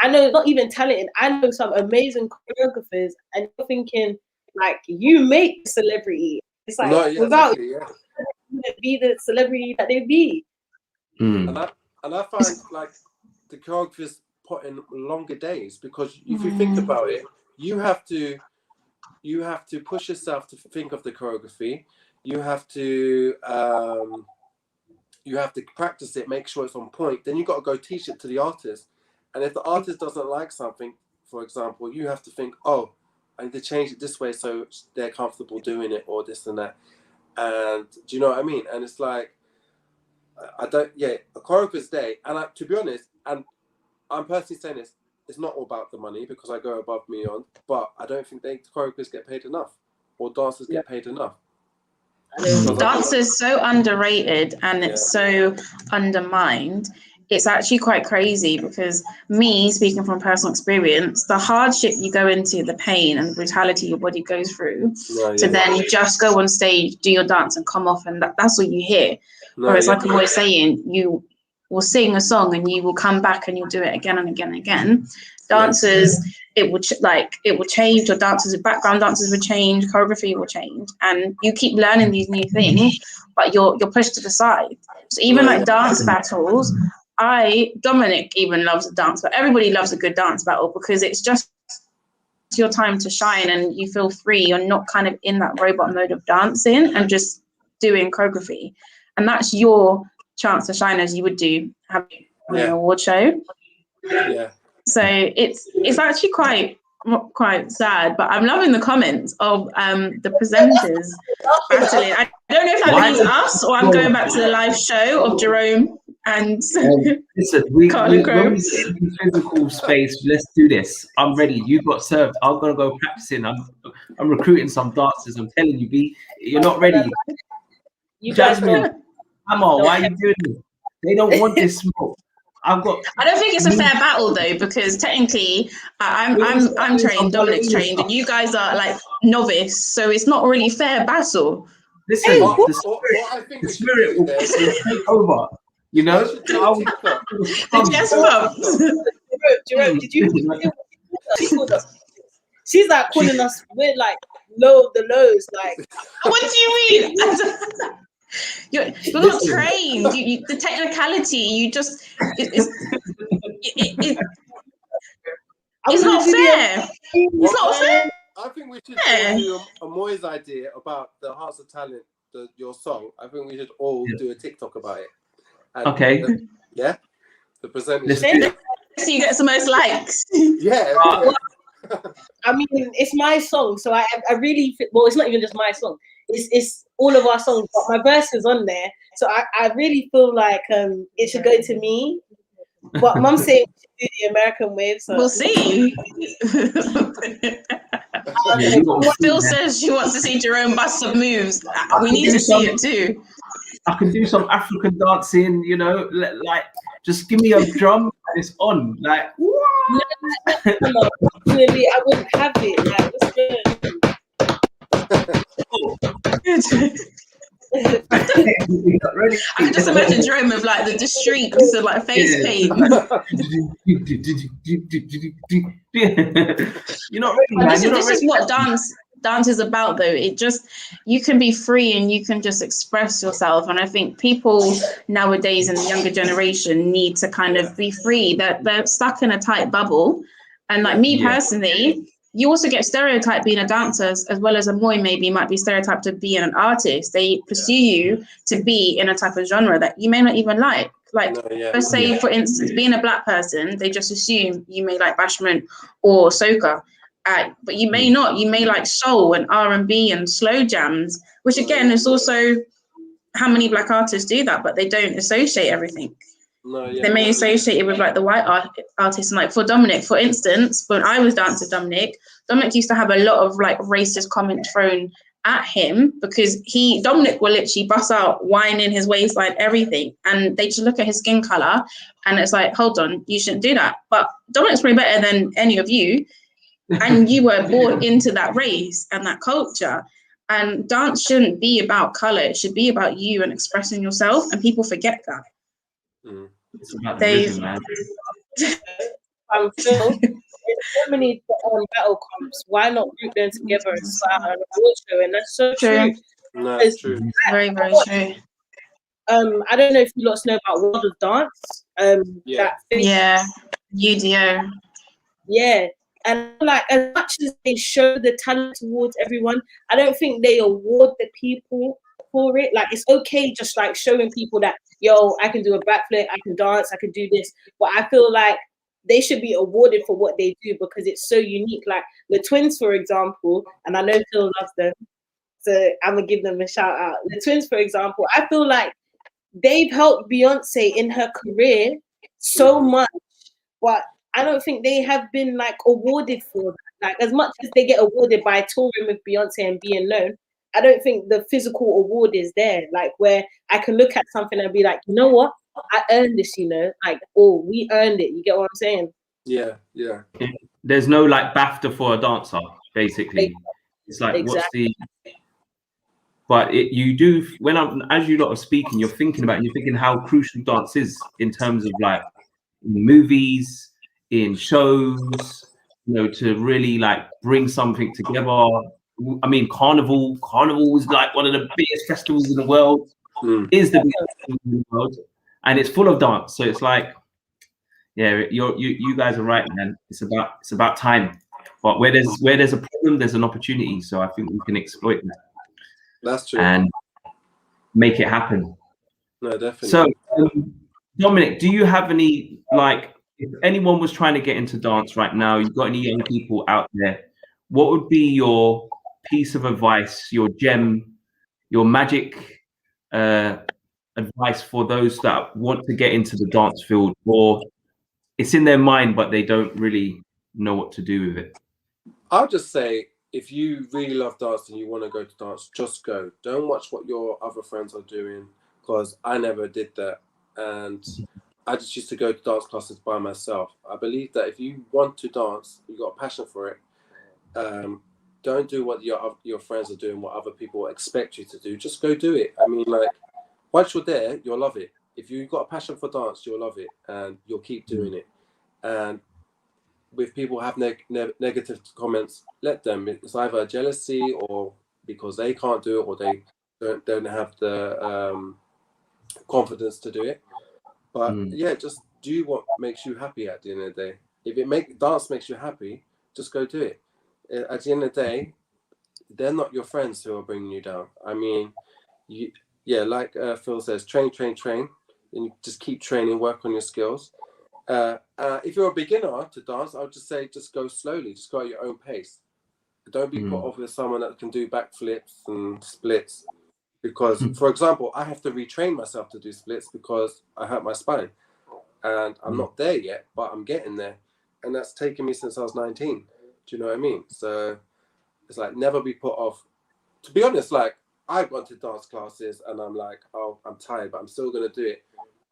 I know not even talented, I know some amazing choreographers, and you're thinking like you make celebrity. It's like without be the celebrity that they be. And I find like the choreographers put in longer days, because if you think about it, you have to push yourself to think of the choreography. You have to practice it, make sure it's on point. Then you got to go teach it to the artist. And if the artist doesn't like something, for example, you have to think, oh, I need to change it this way so they're comfortable doing it, or this and that. And do you know what I mean? And it's like, a choreographer's day. And to be honest, and I'm personally saying this, it's not all about the money, because I go above me on, but I don't think choreographers get paid enough, or dancers get paid enough. Dance is so underrated and it's so undermined. It's actually quite crazy, because me, speaking from personal experience, the hardship you go into, the pain and the brutality your body goes through, then just go on stage, do your dance and come off, and that's all you hear. Whereas like I'm always saying, you will sing a song and you will come back and you'll do it again and again and again. Dancers, it will change. Your dancers, background dancers will change, choreography will change, and you keep learning these new things, but you're pushed to the side. So even like dance battles, Dominic even loves a dance, but everybody loves a good dance battle, because it's just your time to shine and you feel free. You're not kind of in that robot mode of dancing and just doing choreography, and that's your chance to shine, as you would do having an award show. So it's actually quite sad, but I'm loving the comments of the presenters battling. I don't know if that means us, or I'm going back to the live show of Jerome and listen, when we get in the physical space, let's do this. I'm ready. You got served. I'm gonna go practicing. I'm recruiting some dancers. I'm telling you, B, you're not ready. Jasmine, come on, why are you doing this? They don't want this smoke. I don't think it's a fair battle though, because technically I'm trained, Dominic's trained, and you guys are like novice, so it's not really fair battle. Listen, the spirit will take over. You know, Jerome, did you? She's like calling us. We're like low of the lows. Like, what do you mean? You're not trained. The technicality, you just it's not fair. It's not fair. I think we should all do a Moy's idea about the Hearts of Talent, your song. I think we should all do a TikTok about it. And okay. The percentage. So you get the most likes. Yeah. I mean, it's my song, so I really well. It's not even just my song. It's all of our songs, but my verse is on there, so I really feel like it should go to me. But Mum saying we should do the American wave, so we'll see. Phil says she wants to see Jerome bust some moves. We need to see it too. I can do some African dancing, you know, like just give me a drum and it's on. Like, no, clearly I wouldn't have it. Like, what's good? I can just imagine Jerome with like the streaks of like face paint. You're not ready, man. This is what dance is about, though. You can be free and you can just express yourself. And I think people nowadays in the younger generation need to kind of be free. They're stuck in a tight bubble. And like me personally, you also get stereotyped being a dancer as well as a Moy maybe might be stereotyped to being an artist. They pursue you to be in a type of genre that you may not even like. Like, let's say, for instance, being a black person, they just assume you may like bashment or soca. But you may not. You may like soul and R&B and slow jams, which again is also how many black artists do that, but they don't associate everything. They may associate it with like the white artists. And like for Dominic, for instance, when I was dancing with Dominic used to have a lot of like racist comments thrown at him because Dominic will literally bust out wine in his waistline, everything. And they just look at his skin color and it's like, hold on, you shouldn't do that. But Dominic's probably better than any of you. And you were born into that race and that culture. And dance shouldn't be about color. It should be about you and expressing yourself. And people forget that. It's about the rhythm, man. Phil, if so many battle comps, why not group them together and start an award show? And that's so true. No, it's true. Very, very true. I don't know if you lots know about World of Dance. UDO. Yeah. And like as much as they show the talent towards everyone, I don't think they award the people for it. Like it's okay just like showing people that, yo, I can do a backflip, I can dance, I can do this. But I feel like they should be awarded for what they do because it's so unique. Like the twins, for example, and I know Phil loves them, so I'm gonna give them a shout out. The twins, for example, I feel like they've helped Beyonce in her career so much, but I don't think they have been like awarded for that. Like as much as they get awarded by touring with Beyonce and being known, I don't think the physical award is there. Like where I can look at something and be like, you know what, I earned this. You know, like we earned it. You get what I'm saying? Yeah. There's no like BAFTA for a dancer, basically. It's like what's the? But you do as you lot are speaking, you're thinking how crucial dance is in terms of like movies, in shows, you know, to really like bring something together. I mean, Carnival is like one of the biggest festivals in the world. Is the biggest festival in the world, and it's full of dance. So it's like, yeah, you guys are right, man. It's about time. But where there's a problem, there's an opportunity. So I think we can exploit that. That's true. And make it happen. No, definitely. So, Dominic, do you have any like? If anyone was trying to get into dance right now, you've got any young people out there, what would be your piece of advice, your gem, your magic advice for those that want to get into the dance field, or it's in their mind but they don't really know what to do with it? I'll just say, if you really love dance and you want to go to dance, just go. Don't watch what your other friends are doing, because I never did that. And I just used to go to dance classes by myself. I believe that if you want to dance, you got a passion for it. Don't do what your friends are doing, what other people expect you to do. Just go do it. I mean, like, once you're there, you'll love it. If you've got a passion for dance, you'll love it, and you'll keep doing it. And with people have negative comments, let them. It's either jealousy or because they can't do it, or they don't have the confidence to do it. But yeah, just do what makes you happy at the end of the day. If dance makes you happy, just go do it. At the end of the day, they're not your friends who are bringing you down. I mean, like Phil says, train, and you just keep training, work on your skills. If you're a beginner to dance, I would just say just go slowly, just go at your own pace. Don't be put off with someone that can do backflips and splits. Because, for example, I have to retrain myself to do splits because I hurt my spine. And I'm not there yet, but I'm getting there. And that's taken me since I was 19. Do you know what I mean? So it's like, never be put off. To be honest, like, I've gone to dance classes and I'm like, oh, I'm tired, but I'm still going to do it.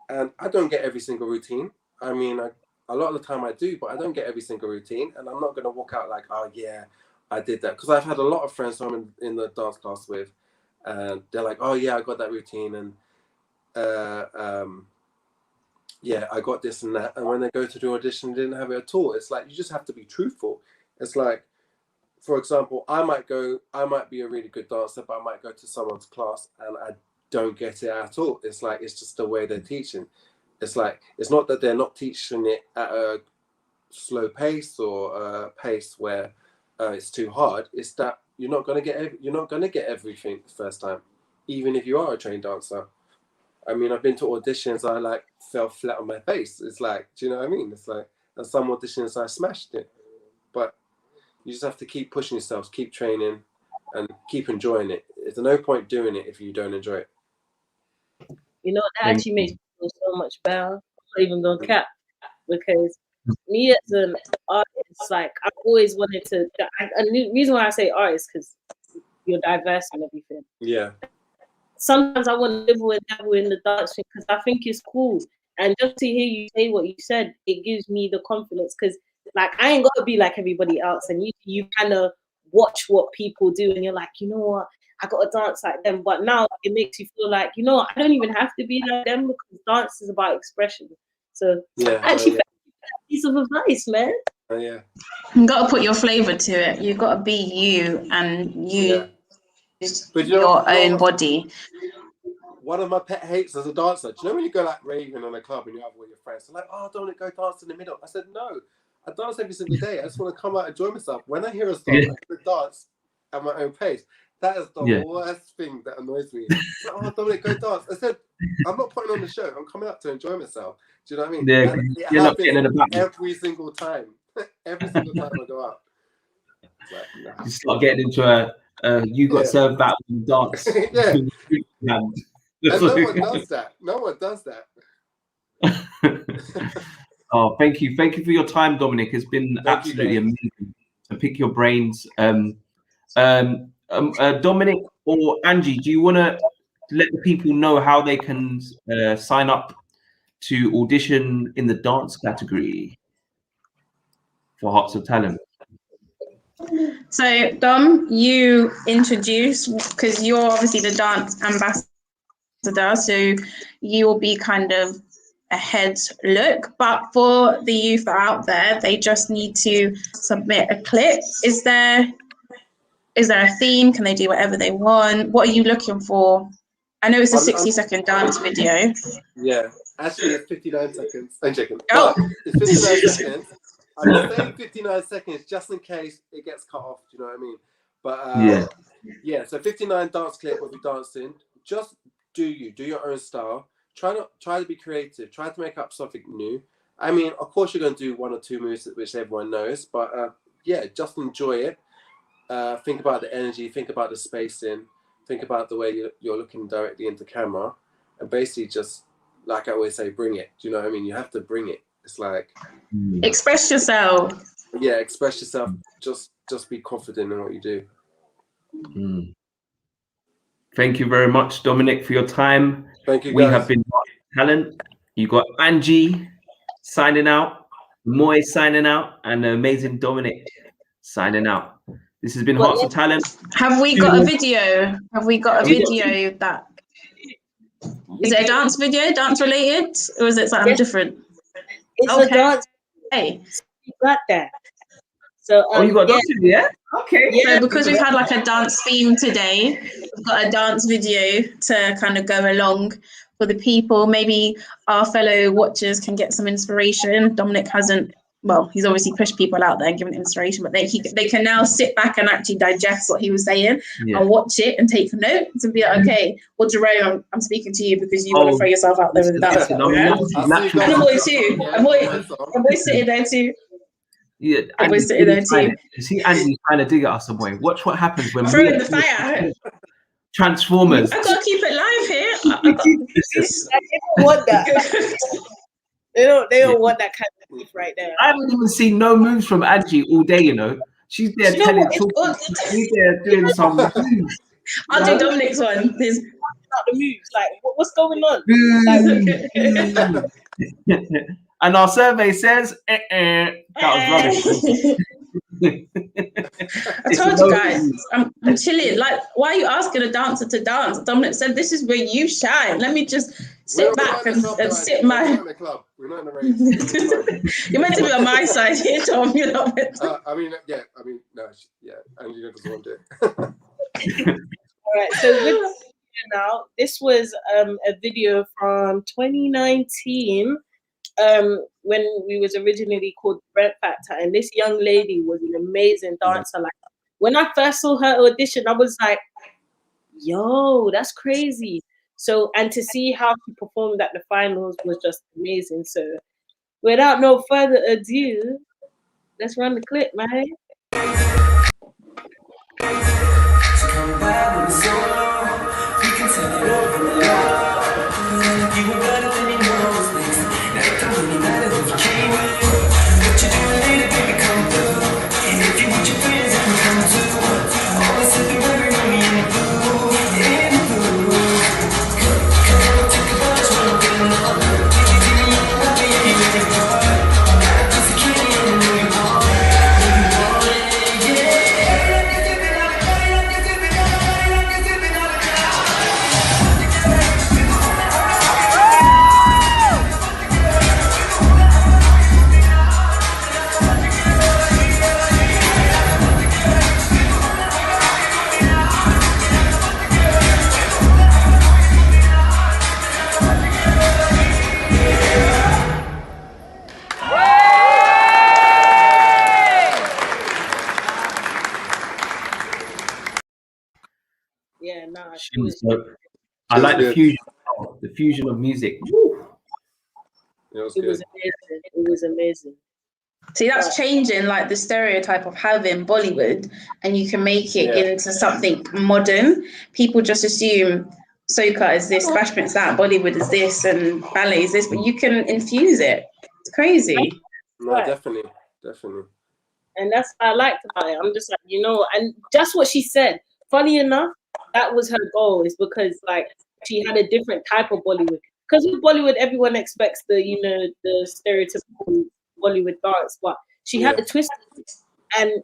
And I don't get every single routine. I mean, a lot of the time I do, but I don't get every single routine. And I'm not going to walk out like, oh, yeah, I did that. Because I've had a lot of friends who I'm in the dance class with. And they're like, oh, yeah, I got that routine. And yeah, I got this and that. And when they go to the audition, they didn't have it at all. It's like, you just have to be truthful. It's like, for example, I might be a really good dancer, but I might go to someone's class and I don't get it at all. It's like, it's just the way they're teaching. It's like, it's not that they're not teaching it at a slow pace or a pace where it's too hard. It's that you're not gonna get everything the first time, even if you are a trained dancer. I mean, I've been to auditions, I like fell flat on my face. It's like, do you know what I mean? It's like, and some auditions I smashed it, but you just have to keep pushing yourselves, keep training, and keep enjoying it. There's no point doing it if you don't enjoy it. You know, that actually makes me feel so much better. I'm not even gonna cap, because me as an artist, like, I've always wanted to. And the reason why I say artist, because you're diverse and everything. Yeah. Sometimes I want to dabble in the dance thing because I think it's cool. And just to hear you say what you said, it gives me the confidence, because, like, I ain't got to be like everybody else. And you kind of watch what people do and you're like, you know what, I got to dance like them. But now it makes you feel like, you know what, I don't even have to be like them, because dance is about expression. So actually, piece of advice, man. Yeah. You got to put your flavor to it. You got to be you and use your own body. One of my pet hates as a dancer, do you know when you go like raving on a club and you're out with your friends, they're like, oh, Dominic, go dance in the middle. I said, no, I dance every single day. I just want to come out and enjoy myself. When I hear a song, I can dance at my own pace. That is the worst thing that annoys me. Like, oh, Dominic, go dance. I said, I'm not putting on the show. I'm coming out to enjoy myself. Do you know what I mean? Yeah, it happens every single time. Every single time I go out. It's like, nah. You start getting into a you got served battle and dance. Yeah. And no one does that. No one does that. Oh, thank you for your time, Dominic. It's been absolutely amazing to pick your brains. Dominic or Angie, do you want to let the people know how they can sign up to audition in the dance category for Hearts of Talent? So, Dom, you introduce, because you're obviously the dance ambassador, so you will be kind of a head look. But for the youth that are out there, they just need to submit a clip. Is there a theme? Can they do whatever they want? What are you looking for? I know it's a 60-second dance video. Yeah, actually it's 59 seconds. I'm checking. Oh. It's 59 seconds. I'm saying 59 seconds just in case it gets cut off. Do you know what I mean? But yeah. So 59 dance clip will be dancing. Just do your own style. Try to be creative. Try to make up something new. I mean, of course you're going to do one or two moves which everyone knows, but yeah, just enjoy it. Think about the energy. Think about the spacing. Think about the way you're looking directly into camera, and basically just, like I always say, bring it. Do you know what I mean? You have to bring it. It's like express yourself. Yeah, express yourself. Just be confident in what you do. Thank you very much, Dominic, for your time. Thank you, guys. We have been Talent. You got Angie signing out, Moy signing out, and the amazing Dominic signing out. This has been Hearts of Talent. Have we got a video? Have we got a video that... Is it a dance video, dance related? Or is it something different? It's a dance. Hey. You got that. So Oh, you got dancing, yeah? Okay. Yeah. So because we've had like a dance theme today, we've got a dance video to kind of go along for the people. Maybe our fellow watchers can get some inspiration. Dominic hasn't, well, he's obviously pushed people out there and given inspiration, but they can now sit back and actually digest what he was saying and watch it and take notes and be like, okay, well, Jerome, I'm speaking to you because you want to throw yourself out there with the dance. And the boy too. And boy sitting there too. Yeah, and we're sitting there too. You see Andy trying to dig at us some way. Watch what happens when throw in the fire. Transformers. I gotta keep it live here. They don't want that. They don't want that kind of beef right there. I haven't even seen no moves from Angie all day, you know. She's there telling she's there doing some moves. I'll do Dominic's one. There's not the moves. Like, what's going on? And our survey says, that was rubbish. I told you guys, I'm chilling. Like, why are you asking a dancer to dance? Dominic said, this is where you shine. Let me just sit back and sit my... We're not in the race. You're meant to be on my side here, Tom. You're not meant to. No, Angie doesn't want it. All right, so with now, this was a video from 2019. When we was originally called Brent Factor, and this young lady was an amazing dancer. Like, when I first saw her audition, I was like, yo, that's crazy. So, and to see how she performed at the finals was just amazing. So without no further ado, let's run the clip, man. Yeah, nah. I like the fusion. The fusion of music. Woo. It was amazing. It was amazing. See, that's changing like the stereotype of having Bollywood, and you can make it into something modern. People just assume soca is this, bashment is that, Bollywood is this, and ballet is this, but you can infuse it. It's crazy. No, definitely. And that's what I liked about it. I'm just like, you know, and just what she said. Funny enough, that was her goal, is because like she had a different type of Bollywood. Because with Bollywood, everyone expects the, you know, the stereotypical Bollywood dance, but she had a twist, and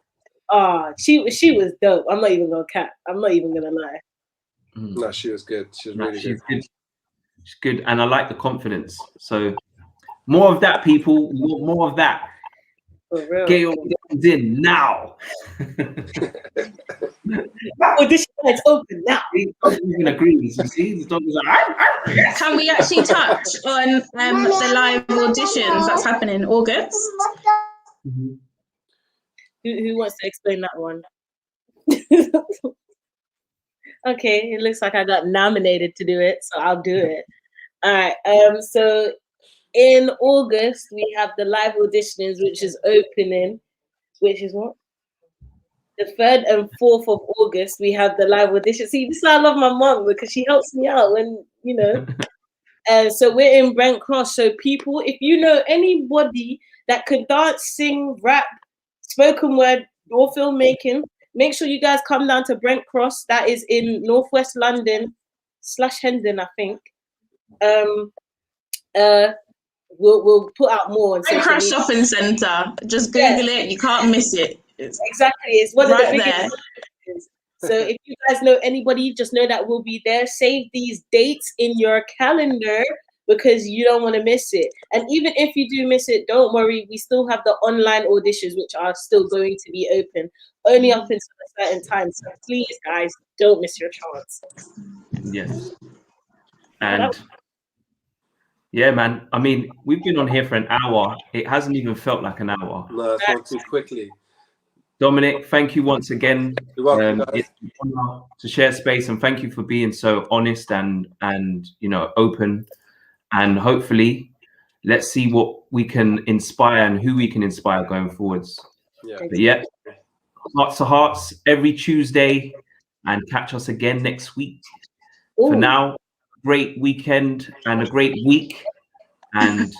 she was dope. I'm not even gonna cap. I'm not even gonna lie. No, she was good. She was really good. She's good, and I like the confidence. So more of that, people. More of that. For real. Get your guns in now. This is open now. Even agrees. You see, the dog is like, yes. Can we actually touch on the live auditions that's happening in August? Mm-hmm. Who wants to explain that one? Okay, it looks like I got nominated to do it, so I'll do it. All right. So in August we have the live auditions, which is opening, which is what? The 3rd and 4th of August, we have the live audition. See, this is why I love my mom, because she helps me out when, you know. So we're in Brent Cross. So people, if you know anybody that could dance, sing, rap, spoken word, or filmmaking, make sure you guys come down to Brent Cross. That is in Northwest London / Hendon, I think. We'll put out more on Brent Cross Shopping Centre. Just Google it. You can't miss it. Exactly, it's one right of the biggest. So if you guys know anybody, just know that we'll be there. Save these dates in your calendar. because you don't want to miss it. And even if you do miss it, don't worry. We still have the online auditions, which are still going to be open only up until a certain time. So please, guys, don't miss your chance. Yes. And yeah, man. I mean, we've been on here for an hour. It hasn't even felt like an hour. No, it's gone too quickly. Dominic, thank you once again. You're welcome, guys. It's an honor to share space, and thank you for being so honest and open. And hopefully, let's see what we can inspire and who we can inspire going forwards. Yeah. But yeah, Hearts to Hearts every Tuesday, and catch us again next week. Ooh. For now, great weekend and a great week, and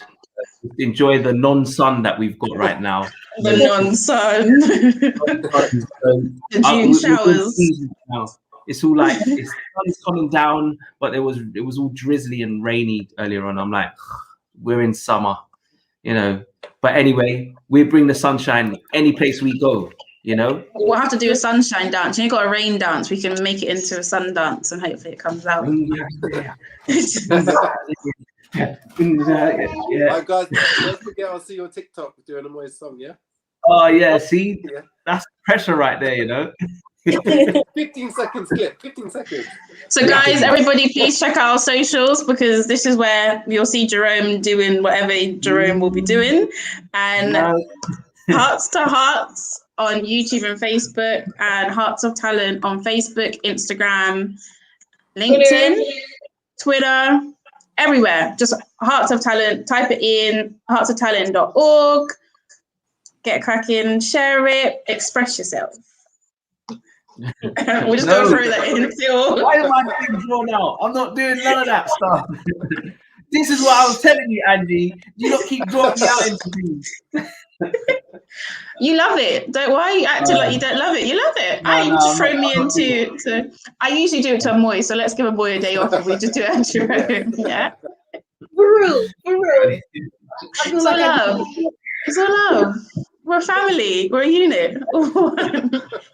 enjoy the non-sun that we've got right now. The non-sun. The June showers. It's all like the sun's coming down, but it was all drizzly and rainy earlier on. I'm like, we're in summer, But anyway, we bring the sunshine any place we go, We'll have to do a sunshine dance. You've got a rain dance. We can make it into a sun dance, and hopefully it comes out. Right, guys, don't forget, I'll see you on TikTok doing a Moist song, yeah? Oh, yeah, see? Yeah. That's pressure right there, 15 seconds clip, 15 seconds. So guys, everybody please check out our socials, because this is where you'll see Jerome doing whatever Jerome will be doing. And Hearts to Hearts on YouTube and Facebook, and Hearts of Talent on Facebook, Instagram, LinkedIn, Twitter, everywhere. Just Hearts of Talent, type it in, heartsoftalent.org. Get cracking, share it, express yourself. We're just going through that in Phil. Why am I being drawn out? I'm not doing none of that stuff. This is what I was telling you, Angie. You not keep drawing me out into things. You love it. Why are you acting like you don't love it? You love it. Throw me into. I usually do it to a boy, so let's give a boy a day off and we just do it at Jerome. Yeah. For real. It's all love. It's all love. We're a family. We're a unit.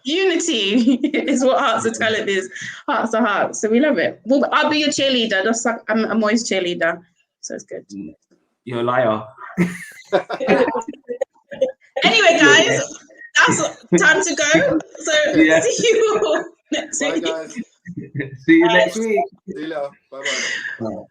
Unity is what Hearts of Talent is. Hearts to Hearts. So we love it. Well, I'll be your cheerleader. That's like, I'm a Moist cheerleader. So it's good. You're a liar. Anyway, guys, that's time to go. So see you next week. Bye, guys. See you next week. See you later. Bye-bye.